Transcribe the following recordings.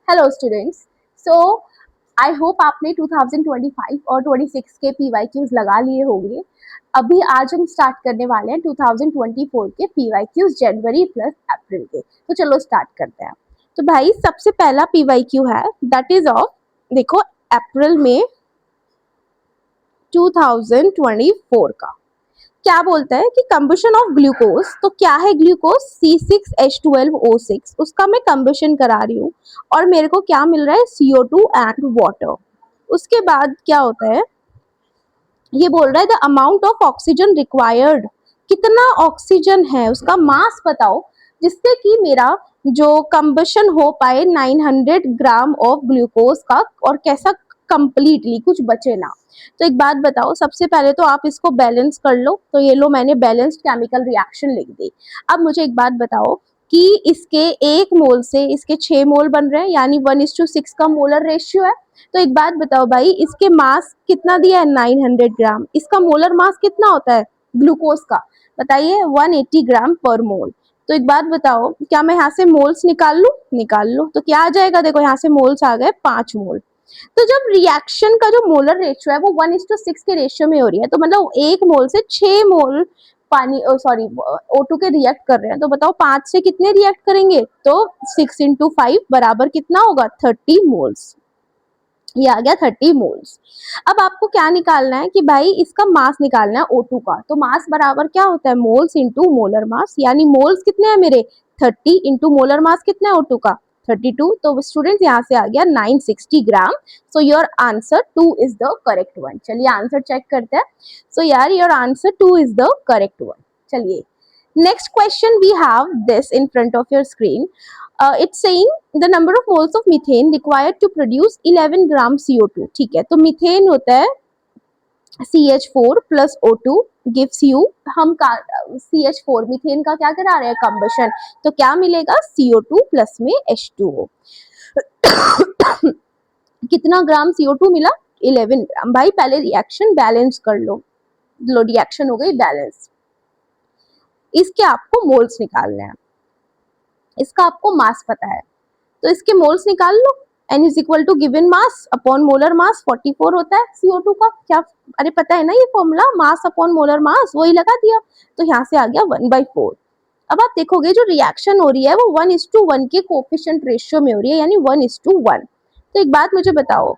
Hello students. So I hope आपने 2025 और 26 के पीवाईक्यूज लगा लिए होंगे। अभी आज हम स्टार्ट करने वाले हैं 2024 के पीवाईक्यूज जनवरी प्लस अप्रैल के। तो चलो स्टार्ट करते हैं। तो भाई सबसे पहला पीवाईक्यू है दैट इज ऑफ, देखो, अप्रैल में 2024 का। क्या बोलता है कि कंबशन ऑफ ग्लूकोज, तो क्या है ग्लूकोज C6H12O6, उसका मैं कंबशन करा रही हूँ और मेरे को क्या मिल रहा है CO2 एंड वाटर। उसके बाद क्या होता है, ये बोल रहा है the amount of oxygen required, कितना ऑक्सीजन है उसका मास बताओ जिससे कि मेरा जो कंबशन हो पाए 900 ग्राम ऑफ ग्लूकोज का, और कैसा कंप्लीटली कुछ बचे ना। तो एक बात बताओ, सबसे पहले तो आप इसको बैलेंस कर लो। तो ये लो, मैंने बैलेंस्ड केमिकल रिएक्शन लिख दी। अब मुझे एक बात बताओ कि इसके 1 मोल से इसके 6 मोल बन रहे हैं, यानी 1:6 का मोलर रेशियो है। तो एक बात बताओ भाई, इसके मास कितना दिया है 900 ग्राम, इसका मोलर मास कितना होता है ग्लूकोज का, बताइए 180 ग्राम पर मोल। तो एक बात बताओ, क्या मैं यहाँ से मोल्स निकाल लूं, निकाल लो। तो क्या आ जाएगा, देखो यहाँ से मोल्स आ गए 5 मोल। तो जब रिएक्शन का जो मोलर रेशियो है वो 1:6 के रेशियो में हो रही है, तो मतलब 1 मोल से 6 मोल पानी, सॉरी, O2 के रिएक्ट कर रहे हैं। तो बताओ 5 से कितने रिएक्ट करेंगे, तो 6 × 5 बराबर कितना होगा 30 मोल्स। ये आ गया 30 मोल्स। अब आपको क्या निकालना है कि भाई इसका मास निकालना है O2 का। तो मास बराबर क्या होता है मोल्स इंटू मोलर मास, यानी मोल्स कितने हैं मेरे 30 इंटू मोलर मास कितना है O2 का 32। तो स्टूडेंट्स यहाँ से आ गया 960 gram. So your answer 2 is the correct one. चलिए आंसर चेक करते हैं। सो यार your answer 2 is the correct one. चलिए next question we have this in front of your screen. It's saying the number of moles of methane required to produce 11 gram CO2. ठीक है, तो methane होता है CH4 plus O2 gives you, हम CH4 methane का क्या करा रहे हैं कंबशन, तो क्या मिलेगा CO2 प्लस में H2O। कितना ग्राम CO2 मिला 11 ग्राम। भाई पहले रिएक्शन बैलेंस कर लो, रिएक्शन हो गई बैलेंस। इसके आपको मोल्स निकालने हैं, इसका आपको मास पता है तो इसके मोल्स निकाल लो। N is equal to given mass upon molar mass 44 होता है CO2 का। क्या, अरे पता है ना ये फॉर्मूला, मास अपॉन मोलर मास, वही लगा दिया। तो यहाँ से आ गया 1/4। अब आप देखोगे जो रिएक्शन हो रही है वो 1:1 के कोफिशिएंट रेशियो में हो रही है, यानी 1:1। तो एक बात मुझे बताओ,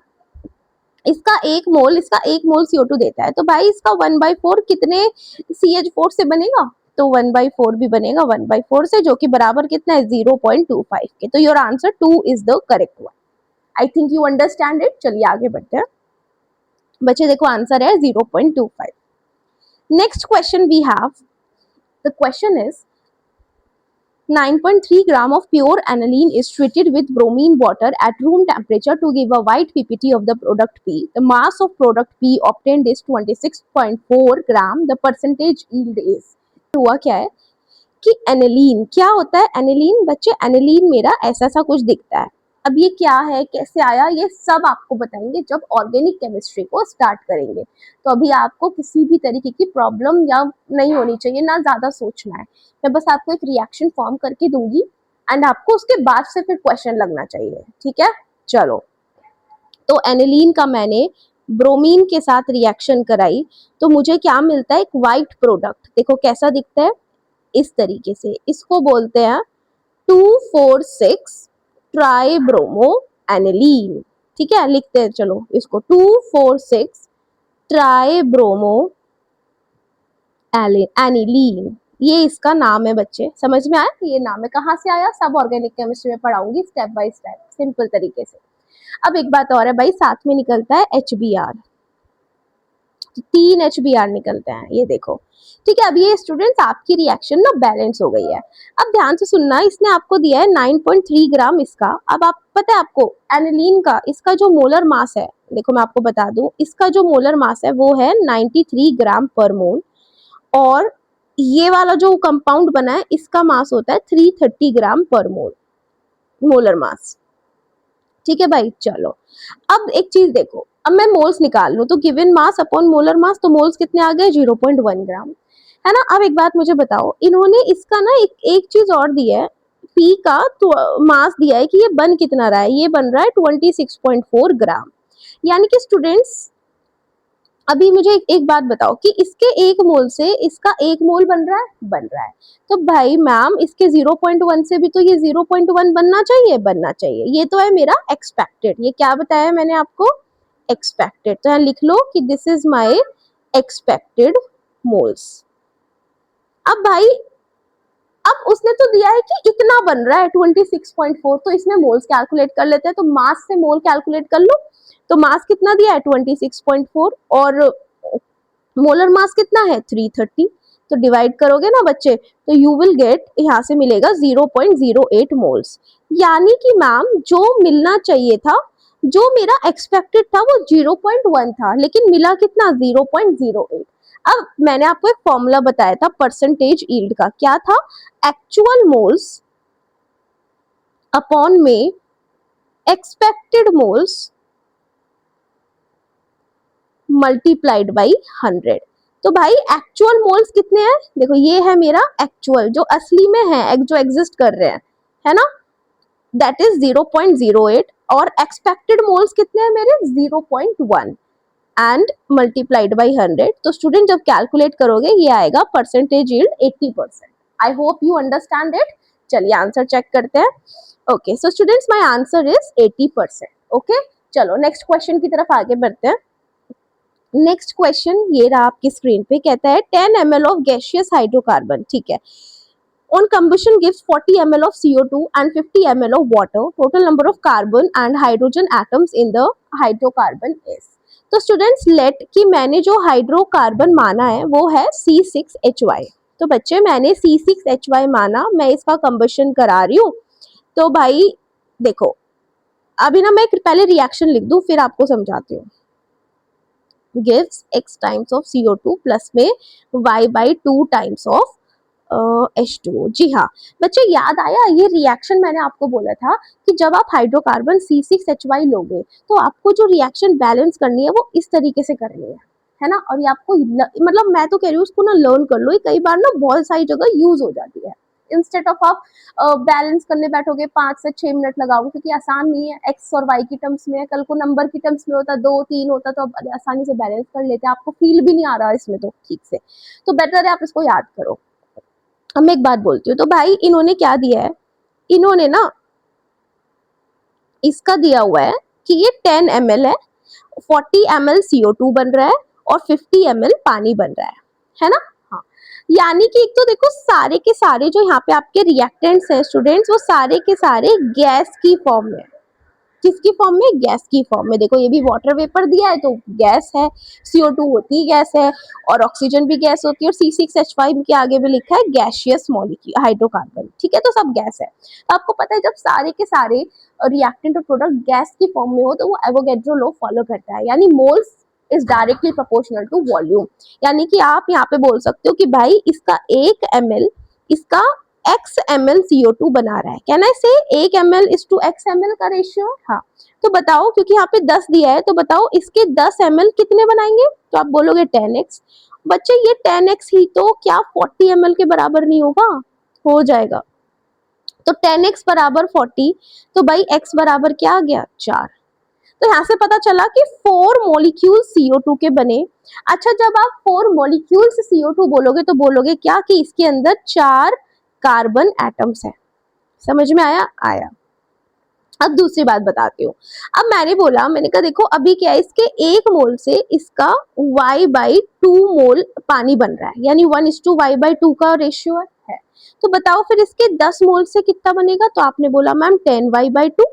इसका 1 मोल CO2 देता है, तो भाई इसका 1/4 कितने CH4 से बनेगा, तो 1/4 भी बनेगा 1/4 से, जो कि बराबर कितना है 0.25 के। तो your answer 2 is the correct one. I think you understand it. चलिए आगे बढ़ते हैं बच्चे, देखो आंसर है 0.25। Next question we have, the question is 9.3 gram of pure aniline is treated with bromine water at room temperature to give a white PPT of the product P. The mass of product P obtained is 26.4 gram. The percentage yield is. हुआ क्या है कि aniline क्या होता है, aniline बच्चे, aniline मेरा ऐसा सा कुछ दिखता है। अब ये क्या है, कैसे आया, ये सब आपको बताएंगे जब ऑर्गेनिक केमिस्ट्री को स्टार्ट करेंगे। तो अभी आपको किसी भी तरीके की प्रॉब्लम या नहीं होनी चाहिए, ना ज्यादा सोचना है। मैं बस आपको एक रिएक्शन फॉर्म करके दूंगी एंड आपको उसके बाद से फिर क्वेश्चन लगना चाहिए, ठीक है। चलो, तो एनिलीन का मैंने ब्रोमीन के साथ रिएक्शन कराई, तो मुझे क्या मिलता है, एक व्हाइट प्रोडक्ट। देखो कैसा दिखता है, इस तरीके से। इसको बोलते हैं 2,4,6 ट्राइब्रोमो एनिलीन। ठीक है, लिखते हैं चलो इसको 2,4,6 ट्राइब्रोमो एनिलीन। ये इसका नाम है बच्चे, समझ में आया ये नाम है कहाँ से आया, सब ऑर्गेनिक केमिस्ट्री में पढ़ाऊंगी स्टेप बाय स्टेप सिंपल तरीके से। अब एक बात और है भाई, साथ में निकलता है HBr, 3 HBr निकलते हैं, ये देखो। ठीक है, अब ये स्टूडेंट्स आपकी रिएक्शन ना बैलेंस हो गई है। अब ध्यान से सुनना, इसने आपको दिया है 9.3 ग्राम इसका। अब आप पता है आपको एनिलीन का इसका जो मोलर मास है, देखो मैं आपको बता दूं, इसका जो मोलर मास है वो है 93 ग्राम पर मोल, और ये वाला जो कंपाउंड बना है इसका मास होता है 330 ग्राम पर मोल, मोलर मास। ठीक है भाई, चलो अब एक चीज देखो, अब मैं मोल्स निकाल लूं तो given mass upon molar mass, तो मोल्स कितने आ गए 0.1 ग्राम, है ना। अब एक बात मुझे बताओ, इन्होंने इसका ना एक चीज और दी है पी का मास दिया है कि ये बन कितना रहा है, ये बन रहा है 26.4 ग्राम। यानी कि स्टूडेंट्स अभी मुझे एक बात बताओ कि इसके एक मोल से इसका एक मोल बन रहा है। तो भाई मैम इसके 0.1 से भी तो ये 0.1 बनना चाहिए। ये तो है मेरा एक्सपेक्टेड। ये क्या बताया मैंने आपको, एक्सपेक्टेड। तो यहाँ लिख लो कि this is my expected moles. अब भाई अब उसने तो दिया है कि इतना बन रहा है 26.4, तो इसमें मोल्स कैलकुलेट कर लेते हैं। तो मास से मोल कैलकुलेट कर लो। तो मास कितना दिया है 26.4 और मोलर मास कितना है 330। तो डिवाइड करोगे ना बच्चे तो यू विल गेट, यहाँ से मिलेगा 0.08 मोल्स। यानी कि मैम जो मिलना चाहिए था, जो मेरा एक्सपेक्टेड था वो 0.1 था, लेकिन मिला कितना 0.08। अब मैंने आपको एक फॉर्मूला बताया था परसेंटेज यील्ड का, क्या था, एक्चुअल मोल्स अपॉन में एक्सपेक्टेड मोल्स मल्टीप्लाइड बाई 100। तो भाई एक्चुअल मोल्स कितने हैं, देखो ये है मेरा एक्चुअल जो असली में है, जो एग्जिस्ट कर रहे हैं, है ना, दैट इज 0.08। और एक्सपेक्टेड मोल्स कितने हैं मेरे 0.1 एंड मल्टीप्लाइड बाई 100। तो स्टूडेंट जब कैलकुलेट करोगे ये आएगा percentage yield 80%। I hope you understand it. चलिए आंसर चेक करते हैं। Okay so students my answer is 80%। Okay चलो नेक्स्ट क्वेश्चन की तरफ आगे बढ़ते हैं। नेक्स्ट क्वेश्चन ये रहा आपकी स्क्रीन पे, कहता है 10 ml ऑफ गैसियस हाइड्रोकार्बन, ठीक है, on combustion gives 40 ml of CO2 and 50 ml of water. Total number of carbon and hydrogen atoms in the hydrocarbon is। तो स्टूडेंट्स लेट कि मैंने जो हाइड्रोकार्बन माना है वो है C6H5। तो बच्चे मैंने C6H5 माना, मैं इसका कंबशन करा रही हूँ। तो भाई देखो अभी ना मैं पहले रिएक्शन लिख दूं फिर आपको समझाती हूँ। gives x times of CO2 plus में y by 2 times of H2O। जी हाँ बच्चे याद आया, ये रिएक्शन मैंने आपको बोला था कि जब आप हाइड्रोकार्बन C6H5 लोगे तो आपको जो रिएक्शन बैलेंस करनी है वो इस तरीके से करनी है ना। और ये आपको मतलब मैं तो कह रही हूँ उसको ना लर्न कर लो, ये कई बार ना बहुत सारी जगह यूज हो जाती है। इंस्टेड ऑफ आप बैलेंस करने बैठोगे 5 से 6 मिनट लगाओगे, क्योंकि आसान नहीं है, एक्स और वाई की टर्म्स में है, कल को नंबर की टर्म्स में होता 2 3 होता तो अब आसानी से बैलेंस कर लेते, आपको फील भी नहीं आ रहा इसमें तो ठीक से, तो बेटर है आप इसको याद करो। अब मैं एक बात बोलती हूँ, तो भाई इन्होंने क्या दिया है, इन्होंने ना इसका दिया हुआ है कि ये 10 ml है, 40 ml CO2 बन रहा है और 50 ml पानी बन रहा है ना। हाँ यानी कि एक तो देखो सारे के सारे जो यहाँ पे आपके रिएक्टेंट्स हैं स्टूडेंट्स, वो सारे के सारे गैस की फॉर्म में, किसकी फॉर्म में, गैस की फॉर्म में। देखो ये भी वाटर वेपर दिया है तो गैस है, CO2 होती है गैस है, और ऑक्सीजन भी गैस होती है, और C6H5 के आगे भी लिखा है गैसियस मॉलिक्यूल हाइड्रोकार्बन, ठीक है, तो सब गैस है। तो आपको पता है जब सारे के सारे रिएक्टेंट और प्रोडक्ट गैस की फॉर्म में हो तो वो एवोगैड्रो लॉ फॉलो करता है, यानी moles is directly proportional to volume. यानी कि आप यहाँ पे बोल सकते हो कि भाई इसका 1 ml इसका x ml CO2 बना रहा है। कैन आई से 1 ml is to x ml का रेशियो। हाँ तो बताओ, क्योंकि यहाँ पे 10 दिया है तो बताओ इसके 10 ml कितने बनाएंगे, तो आप बोलोगे 10x। बच्चे ये 10x ही तो क्या 40 ml के बराबर नहीं होगा, हो जाएगा। तो 10x बराबर 40, तो भाई x बराबर क्या आ गया 4। तो यहाँ से पता चला कि 4 मॉलिक्यूल CO2 के बने। अच्छा जब आप 4 मॉलिक्यूल्स CO2 बोलोगे तो बोलोगे क्या कि इसके अंदर 4 कार्बन एटम्स है। समझ में आया, आया। अब दूसरी बात बताती हूँ। अब मैंने बोला, मैंने कहा देखो अभी क्या है, इसके 1 मोल से इसका y by 2 मोल पानी बन रहा है, यानी 1:y/2 का रेशियो है। तो बताओ फिर इसके 10 मोल से कितना बनेगा, तो आपने बोला मैम 10y/2।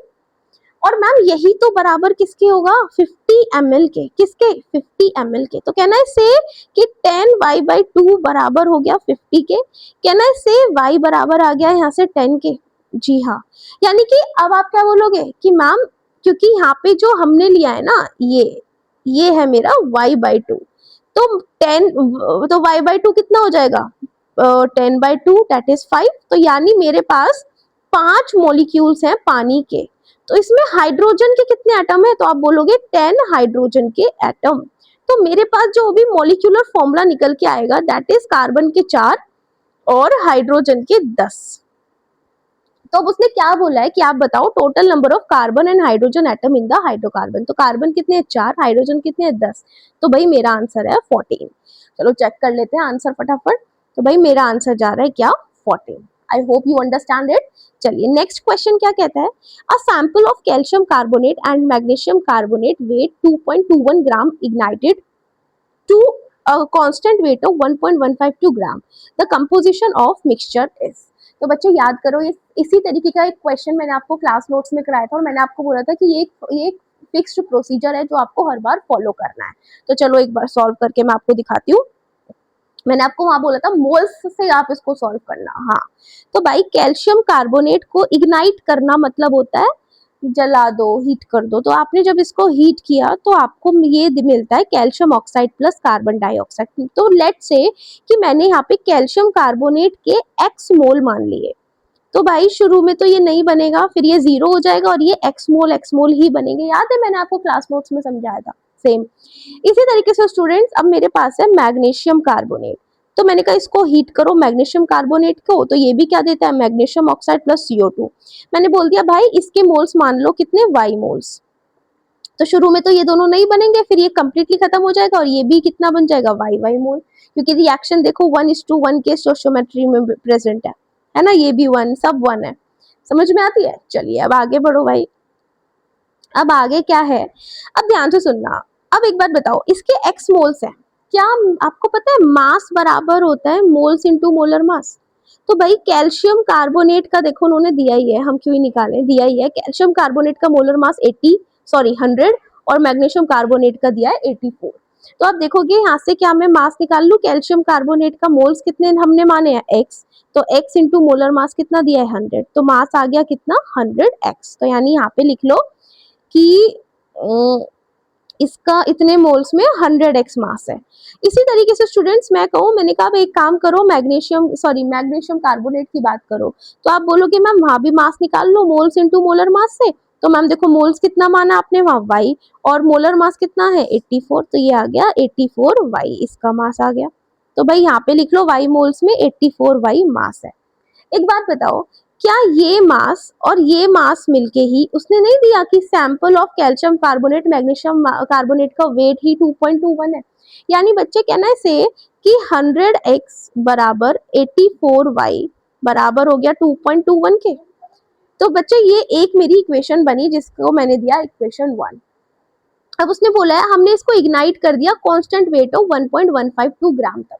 और मैम यही तो बराबर किसके होगा 50 ml के, किसके 50 ml के। तो कहना है से कि 10y/2 बराबर हो गया 50 के। कहना है से y बराबर आ गया यहाँ से 10 के। जी हाँ, यानी कि अब आप क्या बोलोगे कि मैम क्योंकि यहाँ पे जो हमने लिया है ना ये है मेरा y/2, तो 10 तो y/2 कितना हो जाएगा 10/2 दैट इज 5। तो यानी मेरे पास 5 मॉलिक्यूल्स हैं पानी के। तो इसमें हाइड्रोजन के कितने एटम है, तो आप बोलोगे 10 हाइड्रोजन के एटम। तो मेरे पास जो भी मॉलिक्यूलर फॉर्मूला निकल के आएगा दैट इज कार्बन के 4 और हाइड्रोजन के 10। तो अब उसने क्या बोला है कि आप बताओ total number of carbon and hydrogen atom in the hydrocarbon. तो कार्बन कितने हैं 4, हाइड्रोजन कितने हैं 10। तो भाई मेरा आंसर है 14। चलो चेक कर लेते हैं आंसर फटाफट। तो भाई मेरा आंसर जा रहा है क्या 14। I hope you understand it. चलिए नेक्स्ट क्वेश्चन क्या कहता है, a sample of calcium carbonate and magnesium carbonate weight 2.21 gram ignited to a constant weight of 1.152 gram, the composition of mixture is. तो बच्चों याद करो, ये इसी तरीके का एक क्वेश्चन मैंने आपको क्लास नोट्स में कराया था और मैंने आपको बोला था कि ये एक फिक्स्ड प्रोसीजर है जो आपको हर बार फॉलो करना है। तो चलो एक बार सॉल्व करके मैं आपको दिखाती हूँ। मैंने आपको वहां बोला था मोल्स से आप इसको सॉल्व करना। हाँ, तो भाई कैल्शियम कार्बोनेट को इग्नाइट करना मतलब होता है जला दो, हीट कर दो। तो आपने जब इसको हीट किया तो आपको ये मिलता है calcium oxide plus carbon dioxide. तो लेट्स से कि मैंने यहाँ पे कैल्शियम कार्बोनेट के x मोल मान लिए, तो भाई शुरू में तो ये नहीं बनेगा, फिर ये 0 हो जाएगा और ये x मोल ही बनेंगे। याद है मैंने आपको क्लास नोट्स में समझाया था। सेम इसी तरीके से स्टूडेंट्स, अब मेरे पास है मैग्नीशियम कार्बोनेट। तो मैंने कहा इसको हीट करो मैग्नीशियम कार्बोनेट को, तो ये भी क्या देता है मैग्नीशियम ऑक्साइड प्लस CO2। मैंने बोल दिया भाई इसके मोल्स मान लो कितने y मोल्स। तो शुरू में तो ये दोनों नहीं बनेंगे, फिर ये कंप्लीटली खत्म हो जाएगा और ये भी कितना बन जाएगा y मोल, क्योंकि रिएक्शन देखो 1:1 के स्टोइकियोमेट्री में प्रेजेंट है ना, ये भी 1, सब 1 है। समझ में आती है। चलिए अब आगे बढ़ो भाई। अब आगे क्या है, अब ध्यान से सुनना। अब एक बात बताओ, इसके x मोल्स है, क्या आपको पता है मास बराबर होता है मोल्स इनटू मोलर मास। तो भाई कैल्शियम कार्बोनेट का देखो उन्होंने दिया ही है, हम क्यों ही निकालें, दिया ही है। कैल्शियम कार्बोनेट का मोलर मास 100 और मैग्नीशियम कार्बोनेट का दिया है 84। तो आप देखोगे यहाँ से क्या मैं मास निकाल लूं, कैल्शियम कार्बोनेट का मोल्स कितने हमने माने हैं x, तो x इंटू मोलर मास कितना दिया है 100, तो मास आ गया कितना 100x। तो यानी यहाँ पे लिख लो कि इसका इतने मोल्स में 100x मास है। इसी तरीके से स्टूडेंट्स मैं कहूँ, मैंने कहा एक काम करो मैग्नीशियम कार्बोनेट की बात करो, तो आप बोलोगे मैम वहां भी मास निकाल लो मोल्स इनटू मोलर मास से। तो मैम देखो मोल्स कितना माना आपने वहां y, और मोलर मास कितना है 84, तो ये आ गया 84y, इसका मास आ गया। तो भाई यहाँ पे लिख लो y मोल्स में 84y मास है। एक बात बताओ, क्या ये मास और ये मास मिलके ही उसने नहीं दिया कि sample of calcium carbonate magnesium carbonate का वेट ही 2.21 है। यानी बच्चे कहना है से कि 100x बराबर 84y बराबर हो गया 2.21 के। तो बच्चे ये एक मेरी इक्वेशन बनी जिसको मैंने दिया इक्वेशन 1। अब उसने बोला है हमने इसको इग्नाइट कर दिया कांस्टेंट वेट ऑफ 1.152 ग्राम तक।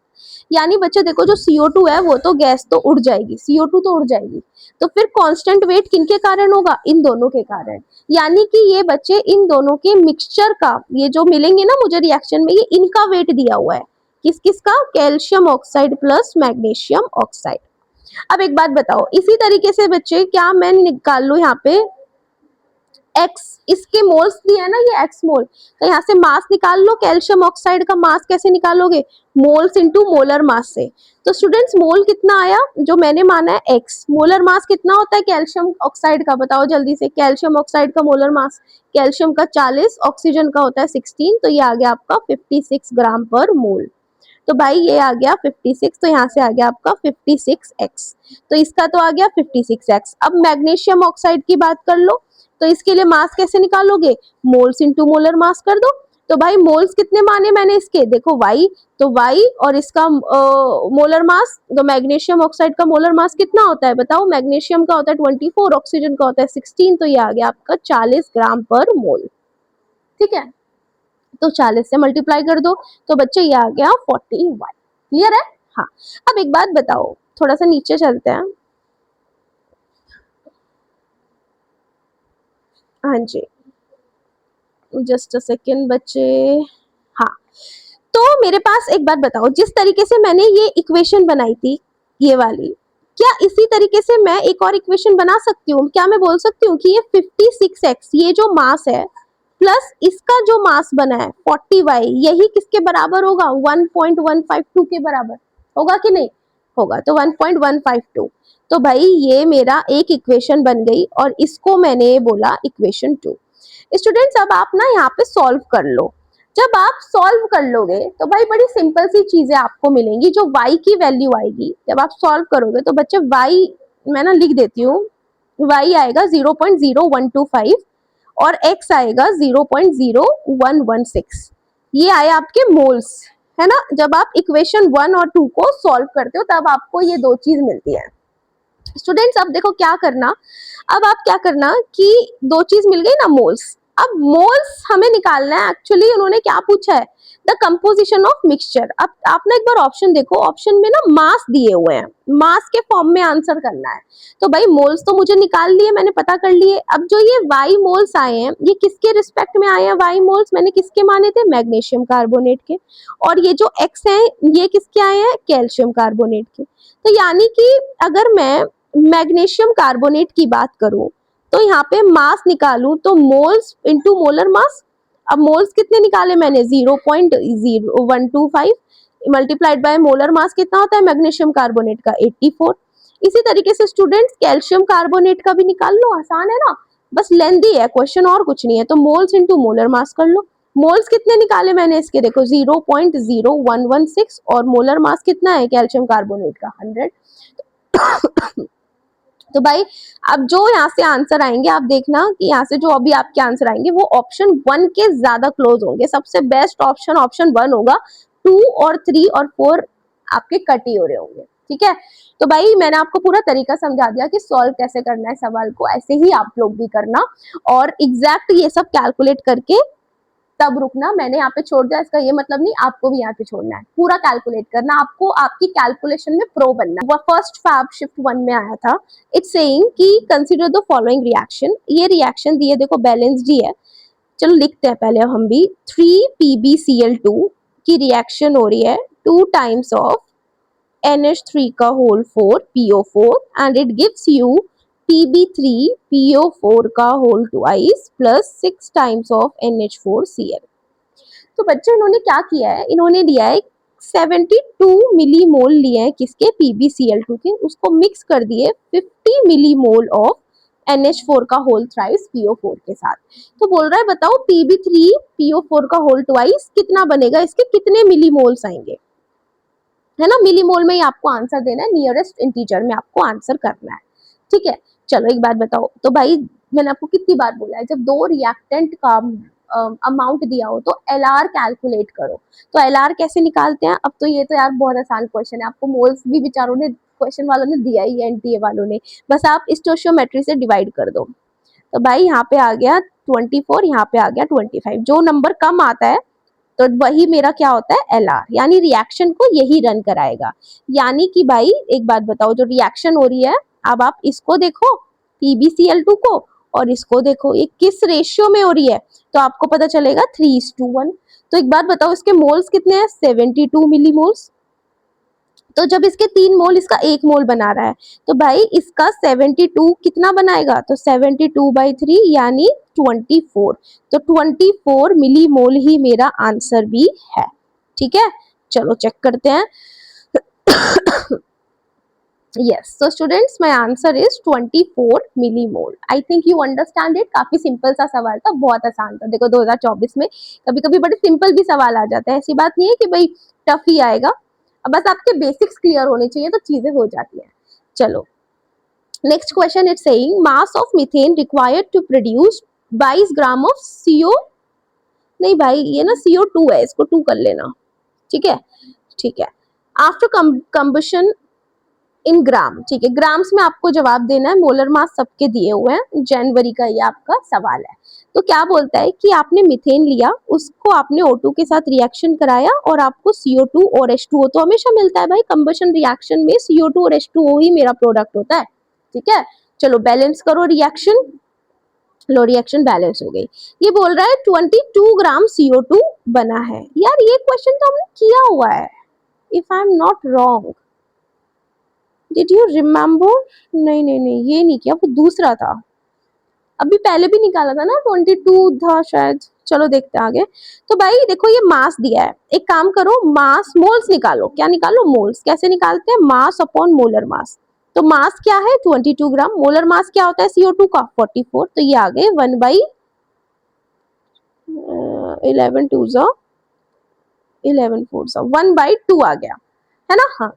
यानी बच्चे देखो जो CO2 है वो तो गैस तो उड़ जाएगी, CO2 तो उड़ जाएगी, तो फिर कांस्टेंट वेट किनके कारण होगा, इन दोनों के कारण। यानी कि ये बच्चे इन दोनों के मिक्सचर का, ये जो मिलेंगे ना मुझे रिएक्शन में, ये इनका वेट दिया हुआ है, किस किस का, calcium oxide plus magnesium oxide. अब एक बात बताओ, इसी तरीके से बच्चे क्या मैं निकाल लू यहाँ पे x, इसके मोल्स दिए है ना ये x मोल, तो यहाँ से मास निकाल लो। कैल्शियम ऑक्साइड का मास कैसे निकालोगे, मोल्स इनटू मोलर मास से। तो स्टूडेंट्स मोल कितना आया जो मैंने माना है x, मोलर मास कितना होता है कैल्शियम ऑक्साइड का, बताओ जल्दी से। कैल्शियम ऑक्साइड का मोलर मास, कैल्शियम का 40, ऑक्सीजन का होता है 16, तो ये आ गया आपका 56 ग्राम पर मोल। तो भाई ये आ गया 56, तो यहाँ से आ गया आपका 56x, तो इसका तो आ गया 56x। अब मैग्नीशियम ऑक्साइड की बात कर लो, तो इसके लिए मास कैसे निकालोगे, मोल्स इनटू मोलर मास कर दो। तो भाई मोल्स कितने माने मैंने इसके, देखो y, तो y और इसका मोलर मास, तो मैग्नीशियम ऑक्साइड का मोलर मास कितना होता है बताओ, मैग्नीशियम का होता है 24, ऑक्सीजन का होता है 16, तो ये आ गया आपका 40 ग्राम पर मोल। ठीक है, तो 40 से मल्टीप्लाई कर दो, तो बच्चे ये आ गया 41। क्लियर है। हाँ, अब एक बात बताओ, थोड़ा सा नीचे चलते हैं। हाँ जी, जस्ट अ सेकेंड बच्चे। हाँ, तो मेरे पास एक बात बताओ, जिस तरीके से मैंने ये इक्वेशन बनाई थी ये वाली, क्या इसी तरीके से मैं एक और इक्वेशन बना सकती हूँ, क्या मैं बोल सकती हूँ कि ये 56x ये जो मास है प्लस इसका जो मास बना है 40y, यही किसके बराबर होगा, 1.152 के बराबर होगा कि नहीं होगा, तो 1.152। तो भाई ये मेरा एक इक्वेशन बन गई और इसको मैंने बोला इक्वेशन 2। स्टूडेंट्स अब आप ना यहाँ पे सॉल्व कर लो। जब आप सॉल्व कर लोगे तो भाई बड़ी सिंपल सी चीजें आपको मिलेंगी, जो y की वैल्यू आएगी जब आप सॉल्व करोगे, तो बच्चे y मैं ना लिख देती हूँ, y आएगा 0.0125 और x आएगा 0.0116। ये आए आपके मोल्स, है ना। जब आप इक्वेशन 1 और 2 को सॉल्व करते हो तब आपको ये दो चीज मिलती है। स्टूडेंट्स अब देखो क्या करना, अब आप क्या करना कि दो चीज मिल गई ना, मोल्स। अब मोल्स हमें निकालना है। एक्चुअली उन्होंने क्या पूछा है, द कंपोजिशन ऑफ मिक्सचर। अब आप ना एक बार ऑप्शन देखो, ऑप्शन में ना मास दिए हुए हैं, मास के फॉर्म में आंसर करना है। तो भाई मोल्स तो मुझे निकाल लिए, मैंने पता कर लिए। अब जो ये वाई मोल्स आए हैं, ये किसके रिस्पेक्ट में आए हैं वाई मोल्स, मैंने किसके माने थे, मैग्नीशियम कार्बोनेट के। और ये जो एक्स है ये किसके आए हैं, कैल्शियम कार्बोनेट के। तो यानी कि अगर मैं मैग्नीशियम कार्बोनेट की बात करूं तो यहाँ पे मास निकालूं तो मोल्स इनटू मोलर मास। अब मोल्स कितने निकाले मैंने, 0.0125 मल्टीप्लाइड बाय मोलर मास कितना होता है मैग्नीशियम कार्बोनेट का, 84। इसी तरीके से स्टूडेंट्स कैल्शियम कार्बोनेट का भी निकाल लो, आसान है ना, बस लेंदी है क्वेश्चन और कुछ नहीं है। तो मोल्स इनटू मोलर मास कर लो। मोल्स कितने निकाले मैंने इसके, देखो 0.0116 और मोलर मास कितना है कैल्शियम कार्बोनेट का, 100। तो भाई अब जो यहाँ से आंसर आएंगे आप देखना कि यहाँ से जो अभी आपके आंसर आएंगे वो ऑप्शन 1 के ज्यादा क्लोज होंगे। सबसे बेस्ट ऑप्शन ऑप्शन 1 होगा, 2 और 3 और 4 आपके कट ही हो रहे होंगे। ठीक है, तो भाई मैंने आपको पूरा तरीका समझा दिया कि सॉल्व कैसे करना है सवाल को, ऐसे ही आप लोग भी करना और एग्जैक्ट ये सब कैलकुलेट करके तब रुकना। मैंने यहाँ पे छोड़ दिया इसका ये मतलब नहीं आपको भी यहाँ पे छोड़ना है, पूरा कैलकुलेट करना आपको, आपकी कैलकुलेशन में प्रो बनना। वो फर्स्ट फैब शिफ्ट 1 में आया था, इट्स सेइंग कि कंसीडर द फॉलोइंग रिएक्शन। ये रिएक्शन दिए देखो बैलेंस्ड ही है, चलो लिखते हैं पहले हम भी। 3PbCl2 की रिएक्शन हो रही है 2 टाइम्स ऑफ NH3 का whole 4 PO4 and it gives you Pb3PO4 का whole twice plus 6 times of NH4Cl। तो बच्चों इन्होंने क्या किया है, इन्होंने लिया है 72 मिलीमोल लिए हैं किसके, PbCl2 के, उसको मिक्स कर दिए 50 मिलीमोल ऑफ NH4 का होल थ्राइस PO4 के साथ। तो बोल रहा है बताओ Pb3PO4 का होल ट्वाइस कितना बनेगा, इसके कितने मिलीमोल्स आएंगे, है ना। मिलीमोल में ही आपको आंसर देना है, नियरेस्ट इंटीजर में आपको आंसर करना है। ठीक है, चलो एक बात बताओ, तो भाई मैंने आपको कितनी बार बोला है, जब दो रिएक्टेंट का अमाउंट दिया हो तो एलआर कैलकुलेट करो। तो एलआर कैसे निकालते हैं, अब तो ये तो यार बहुत आसान क्वेश्चन है, आपको मोल्स भी बेचारों ने क्वेश्चन वालों ने दिया ही है, एनटीए वालों ने, बस आप स्टोइचियोमेट्री से डिवाइड कर दो। तो भाई यहाँ पे आ गया 24, यहाँ पे आ गया 25, जो नंबर कम आता है तो वही मेरा क्या होता है एलआर, यानी रिएक्शन को यही रन कराएगा। यानी कि भाई एक बात बताओ, जो रिएक्शन हो रही है अब आप इसको देखो PbCl2 को और इसको देखो ये किस रेशियो में हो रही है, तो आपको पता चलेगा 3:1। तो एक बात बताओ इसके मोल्स कितने हैं, 72 मिलीमोल्स। तो जब इसके 3 मोल इसका 1 मोल बना रहा है तो भाई इसका 72 कितना बनाएगा, तो 72/3 यानी 24। तो 24 मिली मोल ही मेरा आंसर भी है। ठीक है, चलो चेक करते हैं। yes, so students my answer is 24 millimole. I think you understand it। काफी सिंपल सा सवाल था, बहुत आसान था। देखो 2024 में कभी कभी बड़े सिंपल भी सवाल आ जाते हैं, ऐसी बात नहीं है कि भाई टफ ही आएगा, अब बस आपके बेसिक्स क्लियर होने चाहिए तो चीजें हो जाती हैं। चलो next question, it's saying mass of methane required to produce 22 gram of CO, नहीं भाई ये ना CO2 है, इसको 2 कर लेना। ठीक है, ठीक है, आफ्टर कंबशन इन ग्राम। ठीक है, ग्राम्स में आपको जवाब देना है, मोलर मास सबके दिए हुए हैं, जनवरी का ये आपका सवाल है। तो क्या बोलता है कि आपने मीथेन लिया, उसको आपने O2 के साथ रिएक्शन कराया और आपको CO2 और H2O तो हमेशा मिलता है भाई, कंबशन रिएक्शन में CO2 और H2O ही मेरा प्रोडक्ट होता है। ठीक है, चलो बैलेंस करो रिएक्शन, लो रिएक्शन बैलेंस हो गई। ये बोल रहा है 22 ग्राम CO2 बना है। यार ये क्वेश्चन तो हमने किया हुआ है, if I am not wrong, did you remember, नहीं नहीं नहीं ये नहीं किया, वो दूसरा था, अभी पहले भी निकाला था ना 22 था शायद। चलो देखते हैं आगे। तो भाई देखो ये मास दिया है, एक काम करो मास मोल्स निकालो, क्या निकालो मोल्स, कैसे निकालते हैं, मास अपॉन मोलर मास। तो मास क्या है 22 ग्राम, मोलर मास क्या होता है CO2 का 44, तो ये आ गए 1/11 2 11 4 1/2 आ गया, है ना। हाँ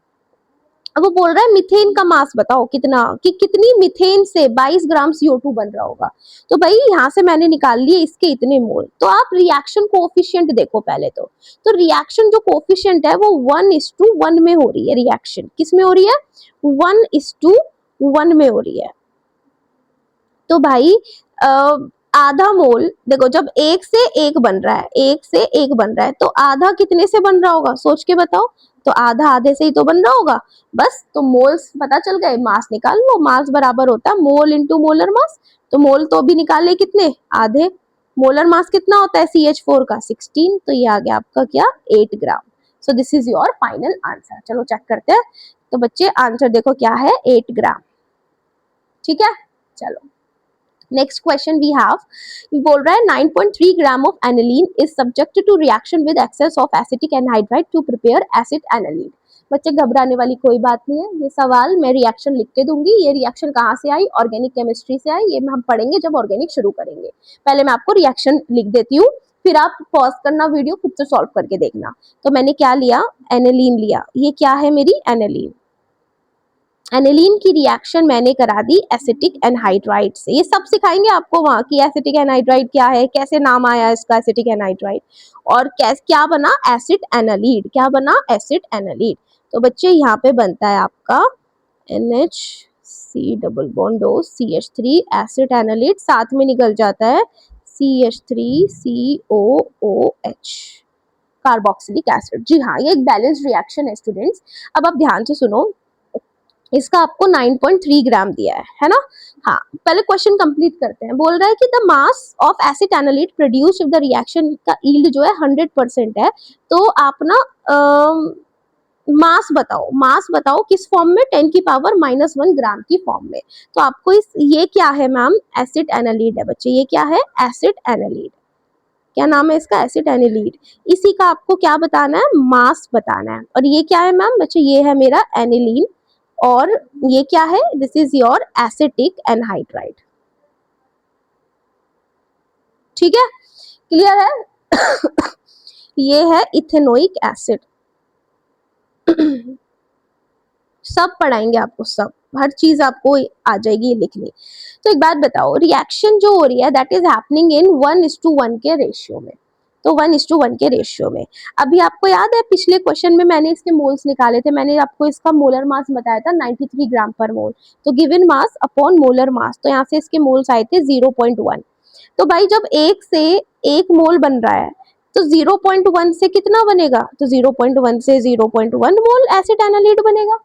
अब वो बोल रहा है मिथेन का मास बताओ कितना, कि कितनी मिथेन से 22 ग्राम CO2 बन रहा होगा। तो भाई यहाँ से मैंने निकाल लिए इसके इतने मोल। तो आप रिएक्शन कोएफिशिएंट देखो पहले तो रिएक्शन जो कोएफिशिएंट है वो 1:1 में हो रही है। रिएक्शन किस में हो रही है? 1:1 में हो रही है। तो भाई आधा मोल देखो, जब एक से एक बन रहा है, एक से एक बन रहा है, तो आधा कितने से बन रहा होगा सोच के बताओ। तो आधा आधे से ही तो बन रहा होगा। बस तो मोल्स पता चल गए, मास निकाल लो। मास बराबर होता है मोल इंटू मोलर मास। तो मोल तो भी निकाले कितने, आधे। मोलर मास कितना होता है CH4 का? 16। तो ये आ गया आपका क्या, 8 gram. So this is your final answer. चलो चेक करते हैं। तो बच्चे आंसर देखो क्या है, 8 ग्राम। ठीक है, चलो नेक्स्ट क्वेश्चन वी हैव, बोल रहा है 9.3 gram of aniline is subject to reaction with excess of acetic anhydride to prepare acid aniline. बच्चे घबराने वाली कोई बात नहीं है, ये सवाल मैं रिएक्शन लिख के दूंगी। ये रिएक्शन कहाँ से आई? ऑर्गेनिक केमिस्ट्री से आई। ये हम पढ़ेंगे जब ऑर्गेनिक शुरू करेंगे। पहले मैं आपको रिएक्शन लिख देती हूँ, फिर आप पॉज करना, वीडियो खुद से सॉल्व करके देखना। तो मैंने क्या लिया, एनिलीन लिया। ये क्या है मेरी एनिलीन। एनिलीन की रिएक्शन मैंने करा दी एसिटिक एनहाइड्राइड से। ये सब सिखाएंगे आपको वहां की एसिटिक एनहाइड्राइड क्या है, कैसे नाम आया इसका एसिटिक एनहाइड्राइड, और क्या बना एसिड एनालीड। क्या बना? Acetanilide. तो बच्चे यहाँ पे बनता है आपका NH double bond O CH3 acetanilide, साथ में निकल जाता है CH3COOH कार्बोक्सिलिक एसिड। जी हाँ, ये एक बैलेंस्ड रिएक्शन है स्टूडेंट्स। अब आप ध्यान से सुनो, इसका आपको 9.3 ग्राम दिया है ना। हाँ, पहले क्वेश्चन कंप्लीट करते हैं। बोल रहा है कि the mass of acetanilide produced if the reaction का यील्ड जो है 100% है। तो आप ना मास बताओ, मास बताओ किस फॉर्म में, 10 की पावर -1 ग्राम की फॉर्म में। तो आपको ये क्या है मैम? एसिड एनालीड है बच्चे। ये क्या है? एसिड एनालीड। क्या नाम है इसका? एसिड एनिलीड। इसी का आपको क्या बताना है? मास बताना है। और ये क्या है मैम? बच्चे ये है मेरा एनिलीन, और ये क्या है? This is your acetic anhydride. ठीक है, क्लियर है? ये है इथेनोइक एसिड। सब पढ़ाएंगे आपको, सब हर चीज आपको आ जाएगी लिखनी। तो एक बात बताओ, रिएक्शन जो हो रही है दैट इज हैपनिंग इन 1:1 के रेशियो में। तो 1:1 के रेशियो में, अभी आपको याद है पिछले क्वेश्चन में मैंने इसके मोल्स निकाले थे। मैंने आपको इसका मोलर मास बताया था 93 ग्राम पर मोल। तो given mass upon molar mass, तो यहाँ से इसके मोल्स आए थे 0.1। तो भाई जब एक से एक मोल बन रहा है तो 0.1 से कितना बनेगा? तो 0.1 से 0.1 मोल एसिड एनालीड बनेगा।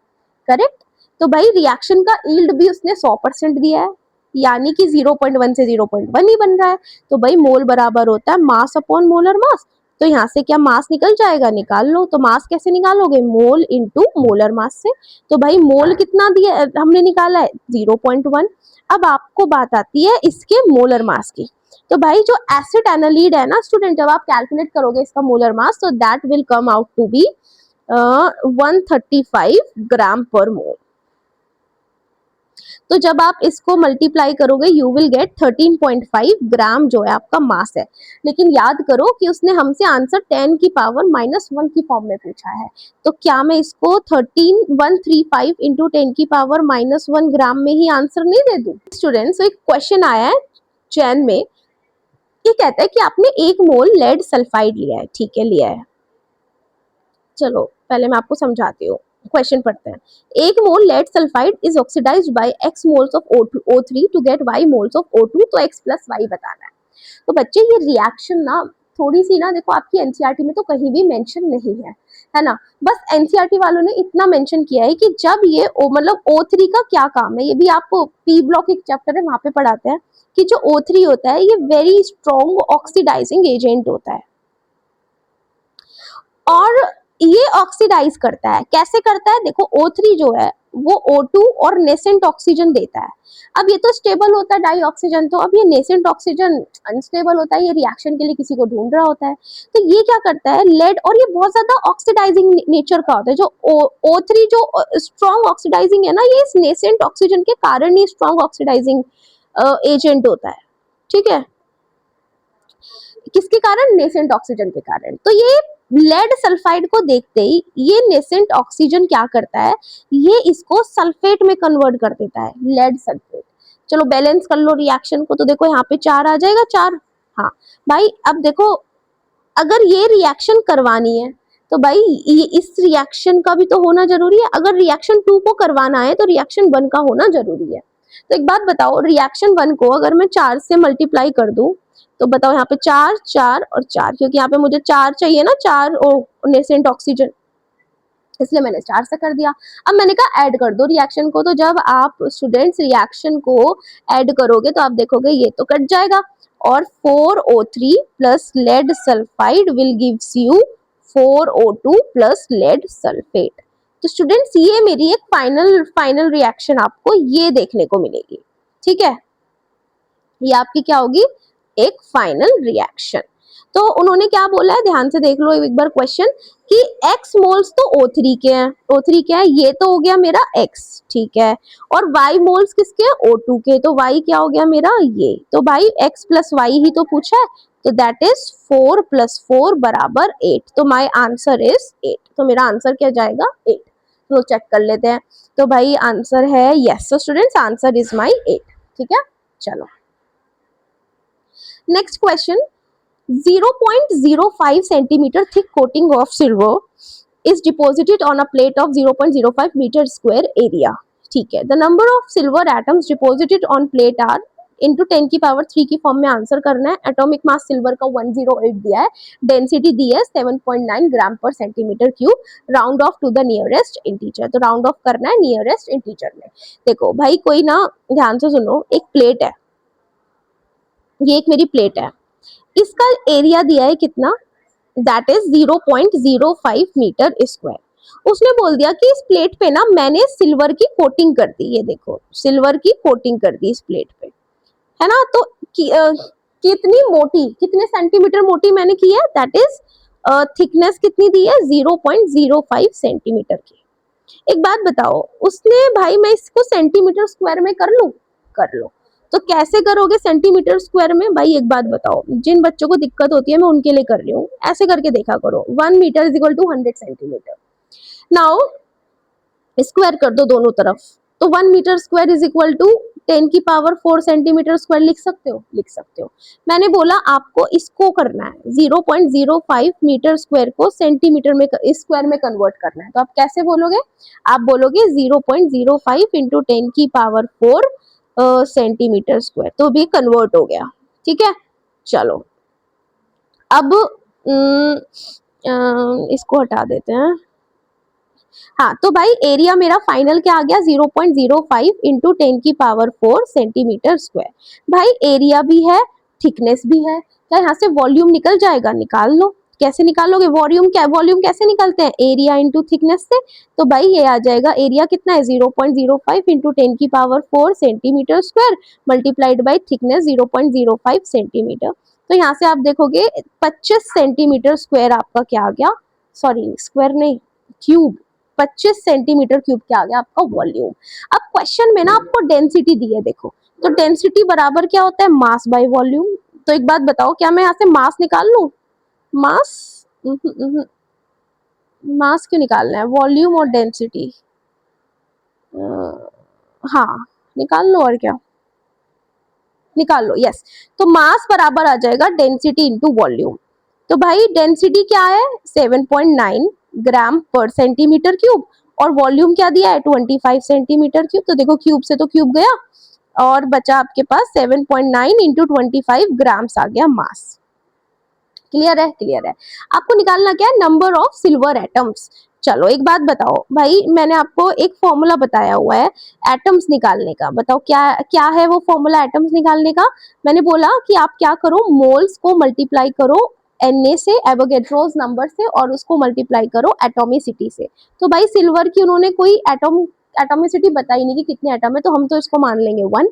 करेक्ट। तो भाई रिएक्शन का यील्ड भी उसने 100% दिया है, यानी कि 0.1 से 0.1 ही बन रहा है। तो भाई मोल बराबर होता है मास अपॉन मोलर मास। तो यहाँ से क्या मास निकल जाएगा? निकाल लो। तो मास कैसे निकालोगे? मोल इंटू मोलर मास से। तो भाई मोल कितना दिया हमने निकाला है? 0.1। अब आपको बात आती है इसके मोलर मास की। तो भाई जो एसिड एनालीड है ना स्टूडेंट, जब आप कैलकुलेट करोगे इसका मोलर मास, तो that will come out to be 135 gram per mole. तो जब आप इसको मल्टीप्लाई करोगे यू विल गेट 13.5 ग्राम जो है आपका मास है। लेकिन याद करो कि उसने हमसे आंसर 10 की पावर -1 की फॉर्म में पूछा है। तो क्या मैं इसको 13135 इंटू 10 की पावर -1 ग्राम में ही आंसर नहीं दे दूं? स्टूडेंट्स, एक क्वेश्चन आया है चैन में, ये कहता है कि आपने 1 मोल लेड सल्फाइड लिया है। ठीक है, लिया है। चलो पहले मैं आपको समझाती हूँ, क्वेश्चन पढ़ते हैं। 1 mole lead sulphide is oxidised by x moles of O3 to get y moles of O2, तो x प्लस y बताना है। तो बच्चे ये रिएक्शन ना थोड़ी सी ना, देखो आपकी एनसीईआरटी में तो कहीं भी मेंशन नहीं है ना। बस एनसीईआरटी वालों ने इतना मेंशन किया है कि जब ये मतलब O3 का क्या काम है, ये भी आपको पी ब्लॉक एक चैप्टर है वहां पे पढ़ाते हैं कि जो O3 होता है ये वेरी स्ट्रॉन्ग ऑक्सीडाइजिंग एजेंट होता है, और ये ऑक्सीडाइज करता है। कैसे करता है? देखो O3 जो है वो O2 और नेसेंट ऑक्सीजन देता है। अब ये तो स्टेबल होता है डाई ऑक्सीजन, तो अब ये नेसेंट ऑक्सीजन अनस्टेबल होता है, ये रिएक्शन के लिए किसी को ढूंढ रहा होता है। तो ये क्या करता है लेड, और ये बहुत ज्यादा ऑक्सीडाइजिंग नेचर का होता है। जो O3 जो स्ट्रॉन्ग ऑक्सीडाइजिंग है ना, ये इस नेसेंट ऑक्सीजन के कारण ही स्ट्रॉन्ग ऑक्सीडाइजिंग एजेंट होता है। ठीक है, किसके कारण? नेसेंट ऑक्सीजन के कारण। तो ये लेड सल्फाइड को देखते ही ये नेसेंट ऑक्सीजन क्या करता है, ये इसको सल्फेट में कन्वर्ट कर देता है, लेड सल्फेट। चलो बैलेंस कर लो रिएक्शन को, तो देखो यहाँ पे 4 आ जाएगा, 4। हाँ भाई अब देखो, अगर ये रिएक्शन करवानी है तो भाई ये इस रिएक्शन का भी तो होना जरूरी है। अगर रिएक्शन 2 को करवाना है तो रिएक्शन 1 का होना जरूरी है। तो एक बात बताओ, रिएक्शन 1 को अगर मैं 4 से मल्टीप्लाई कर दूं तो बताओ यहाँ पे 4 4 और 4, क्योंकि यहाँ पे मुझे 4 चाहिए ना, 4 नेसेंट ऑक्सीजन, इसलिए मैंने 4 से कर दिया। अब मैंने कहा ऐड कर दो रिएक्शन को, तो जब आप स्टूडेंट्स रिएक्शन को ऐड करोगे तो आप देखोगे ये तो कट जाएगा, और 4O3 plus lead sulphide will gives you 4O2 plus lead sulphate. तो स्टूडेंट्स ये मेरी एक फाइनल रिएक्शन आपको ये देखने को मिलेगी, ठीक है। ये आपकी क्या होगी, एक फाइनल रिएक्शन। तो उन्होंने क्या बोला है, ध्यान से देख लो एक बार क्वेश्चन, कि x मोल्स तो O3 के हैं, O3 क्या है, ये तो हो गया मेरा x, ठीक है, और y मोल्स किसके हैं, O2 के, तो y क्या हो गया मेरा ये, तो भाई x प्लस वाई ही तो पूछा है, तो दैट इज 4 प्लस 4 बराबर 8, तो माई आंसर इज 8, तो मेरा आंसर क्या जाएगा 8। तो चेक कर लेते हैं, तो भाई आंसर है yes, so students answer is my 8, ठीक है। चलो next question, 0.05 centimeter thick coating of silver is deposited on a plate of 0.05 meter square area, ठीक है। The number of silver atoms deposited on plate are into 10 की power 3 की form में answer करना है। एटॉमिक मास सिल्वर का 108 दिया है, डेंसिटी दी है 7.9 gram per centimetre cube, round off to the nearest integer, तो राउंड ऑफ करना है नियरेस्ट इंटीजर में। देखो भाई कोई ना, ध्यान से सुनो, एक प्लेट है, ये एक मेरी प्लेट है, इसका एरिया दिया है कितना, दैट इज 0.05 मीटर स्क्वायर। उसने बोल दिया कि इस प्लेट पे ना मैंने सिल्वर की कोटिंग कर दी, ये देखो सिल्वर की कोटिंग कर दी इस प्लेट पे, है ना। तो कितनी मोटी, कितने सेंटीमीटर मोटी मैंने की है, दैट इज थिकनेस कितनी दी है 0.05 सेंटीमीटर की। एक बात बताओ, उसने भाई मैं इसको सेंटीमीटर स्क्वायर में कर लूं, कर लो, तो कैसे करोगे सेंटीमीटर स्क्वायर में, भाई एक बात बताओ, जिन बच्चों को दिक्कत होती है मैं उनके लिए कर रही हूँ, ऐसे करके देखा करो, 1 metre is equal to 100 centimetre. Now square कर दो दोनों तरफ, तो 1 metre square is equal to 10 की पावर 4 सेंटीमीटर स्क्वायर, लिख सकते हो, लिख सकते हो। मैंने बोला आपको इसको करना है 0.05 मीटर स्क्वायर को सेंटीमीटर में स्क्वायर में कन्वर्ट करना है, तो आप कैसे बोलोगे, आप बोलोगे 0.05 इंटू 10 की पावर 4 सेंटीमीटर स्क्वायर, तो भी कन्वर्ट हो गया, ठीक है। चलो अब इसको हटा देते हैं। हाँ तो भाई एरिया मेरा फाइनल क्या आ गया, 0.05 इंटू 10 की पावर 4 सेंटीमीटर स्क्वायर। भाई एरिया भी है, थिकनेस भी है, क्या यहाँ से वॉल्यूम निकल जाएगा, निकाल लो। कैसे निकालोगे वॉल्यूम, क्या वॉल्यूम कैसे निकालते हैं, एरिया इंटू थिकनेस से, तो भाई ये आ जाएगा, एरिया कितना है 0.05 इंटू 10 की power 4 centimetre square multiplied by thickness 0.05 centimetre. तो यहाँ से आप देखोगे 25 सेंटीमीटर स्क्वायर आपका क्या आ गया, सॉरी स्क्वायर नहीं क्यूब, 25 सेंटीमीटर क्यूब क्या आ गया आपका वॉल्यूम। अब क्वेश्चन में ना आपको डेंसिटी दी है, देखो तो डेंसिटी बराबर क्या होता है, मास बाय वॉल्यूम। तो एक बात बताओ, क्या मैं यहाँ से मास निकाल लूं, मास मास क्यों निकालना है, वॉल्यूम और डेंसिटी, हाँ निकाल लो, और क्या निकाल लो, यस। तो मास बराबर आ जाएगा डेंसिटी इंटू वॉल्यूम। तो भाई डेंसिटी क्या है 7.9 ग्राम पर सेंटीमीटर क्यूब, और वॉल्यूम क्या दिया है 25 सेंटीमीटर क्यूब। तो देखो क्यूब से तो क्यूब गया, और बचा आपके पास 7.9 इंटू 25 ग्राम्स आ गया मास। क्लियर है, क्लियर है। आपको निकालना क्या है, नंबर ऑफ सिल्वर एटम्स। चलो एक बात बताओ भाई, मैंने आपको एक फॉर्मूला बताया हुआ है एटम्स निकालने का, बताओ क्या क्या है वो फॉर्मूला एटम्स निकालने का। मैंने बोला कि आप क्या करो, मोल्स को मल्टीप्लाई करो Na से, एवोगैड्रोस नंबर से, और उसको मल्टीप्लाई करो एटॉमिसिटी से। तो भाई सिल्वर की उन्होंने कोई एटॉमिसिटी बताई नहीं कि कितने एटम है, तो हम तो इसको मान लेंगे 1।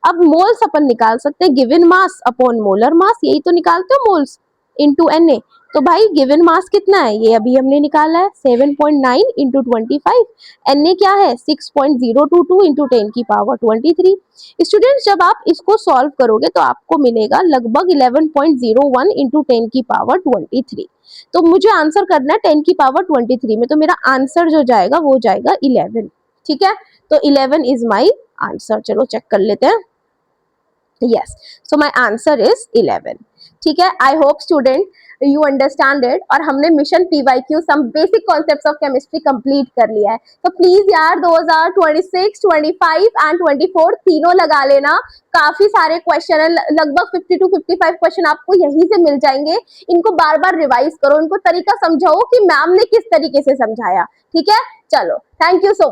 अब मोल्स अपन निकाल सकते हैं, गिवन मास अपॉन मोलर मास, यही तो निकालते हो मोल्स इनटू Na। तो भाई गिवन मास कितना है, ये अभी हमने निकाला है 7.9 इंटू 25। एन ए क्या है 6.022 इंटू 10 की पावर 23। स्टूडेंट्स जब आप इसको सॉल्व करोगे तो आपको मिलेगा लगभग 11.01 इंटू 10 की पावर 23। तो मुझे आंसर करना है 10 की पावर 23 में, तो मेरा आंसर जो जाएगा वो जाएगा 11। ठीक है, तो 11 इज माई आंसर। चलो चेक कर लेते हैं। yes, so my answer is 11। ठीक है, I hope student you understand it। और हमने mission PYQ some basic concepts of chemistry complete कर लिया है। तो प्लीज यार 2026, 25 एंड 24 तीनों लगा लेना। काफी सारे क्वेश्चन है, लगभग 50 to 55 क्वेश्चन आपको यहीं से मिल जाएंगे। इनको बार बार रिवाइज करो, इनको तरीका समझाओ कि मैम ने किस तरीके से समझाया। ठीक है, चलो थैंक यू सो